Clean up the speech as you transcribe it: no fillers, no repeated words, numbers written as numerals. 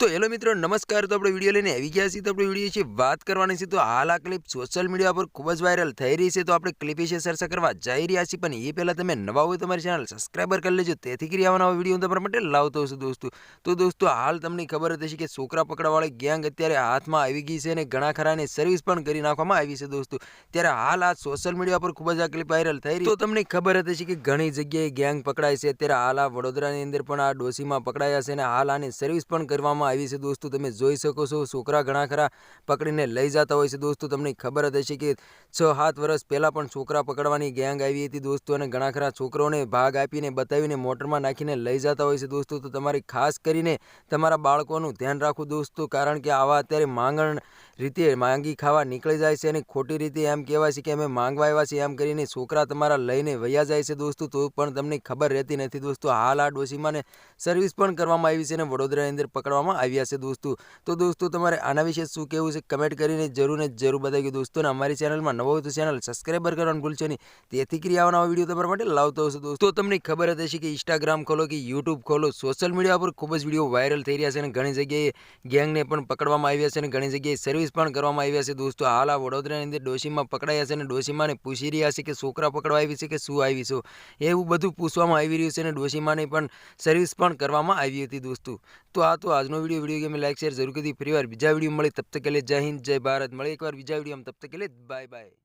तो हेलो मित्रों नमस्कार। तो अपने वीडियो लईने આવી ગયા છીએ। तो આપણે વિડીયો છે વાત કરવાની છે। તો હાલ આ ક્લિપ સોશિયલ મીડિયા પર ખૂબ જ વાયરલ થઈ રહી છે। તો આપણે ક્લિપ વિશે ચર્ચા કરવા જઈ રહ્યા છીએ, પણ એ પહેલા તમે નવા હોય તો મારી ચેનલ સબસ્ક્રાઇબર કરી લેજો, તેથી કરી આવા નવા વિડીયો તમારા માટે લાવતો હશું દોસ્તો। તો દોસ્તો હાલ તમને ખબર જ હશે કે છોકરા પકડવાવાળી ગેંગ અત્યારે હાથમાં આવી ગઈ છે અને ઘણા ખરાની સર્વિસ પણ કરી નાખવામાં આવી છે દોસ્તો। ત્યારે હાલ આ સોશિયલ મીડિયા પર ખૂબ જ આ ક્લિપ વાયરલ થઈ રહી। તો તમને ખબર જ હશે કે ઘણી જગ્યાએ ગેંગ પકડાય છે। અત્યારે હાલ આ વડોદરાની અંદર પણ આ ડોશીમાં પકડાયા છે અને હાલ આની સર્વિસ પણ કરવામાં આવી છે દોસ્તો। તમે જોઈ શકો છો છોકરા ઘણા ખરા પકડીને લઈ જતા હોય છે દોસ્તો। તમને ખબર જ હશે કે 6-7 વર્ષ પહેલા પણ છોકરા પકડવાની ગેંગ આવી હતી દોસ્તો, અને ઘણા ખરા છોકરોને ભાગ આપીને બતાવીને મોટરમાં નાખીને લઈ જતા હોય છે દોસ્તો। તો તમારે ખાસ કરીને તમારા બાળકોનું ધ્યાન રાખવું દોસ્તો, કારણ કે આવા અત્યારે માંગણ રીતે માંગી ખાવા નીકળી જાય છે અને ખોટી રીતે એમ કહેવાય છે કે અમે માંગવા આવ્યા છીએ એમ કરીને છોકરા તમારા લઈને વયા જાય છે દોસ્તો। તો પણ તમને ખબર રહેતી નથી દોસ્તો। હાલ આ ડોશીમાને સર્વિસ પણ કરવામાં આવી છે અને વડોદરાની અંદર પકડવામાં આવ્યા છે દોસ્તો। તો દોસ્તો તમારે આના વિશે શું કહેવું છે કમેન્ટ કરીને જરૂર બતાવી દોસ્તો। અને અમારી ચેનલમાં નવો હોય તો ચેનલ સબસ્ક્રાઇબર કરવાનું ભૂલશો નહીં, તેથી કરી આવા નવા વિડીયો તમારા માટે લાવતો હશે દોસ્તો। તો તમને ખબર જ હશે કે ઇન્સ્ટાગ્રામ ખોલો કે યુટ્યુબ ખોલો, સોશિયલ મીડિયા પર ખૂબ જ વિડીયો વાયરલ થઈ રહ્યા છે અને ઘણી જગ્યાએ ગેંગને પણ પકડવામાં આવ્યા છે અને ઘણી જગ્યાએ સર્વિસ પણ કરવામાં આવ્યા છે દોસ્તો। હાલ આ વડોદરાની અંદર ડોશીમાં પકડાયા છે અને ડોશીમાને પૂછી રહ્યા છે કે છોકરા પકડવા આવી છે કે શું આવી છો, એવું બધું પૂછવામાં આવી રહ્યું છે અને ડોશીમાને પણ સર્વિસ પણ કરવામાં આવી હતી દોસ્તો। તો આ તો આજનો વિડીયો ગમે લાઈક શેર જરૂર કરી। ફરી વાર બીજા વિડીયો મળે, તબ તક કે लिए जय हिंद जय भारत। મળે એકવાર બીજા વિડીયોમાં, તબ તક કે लिए બાય બાય।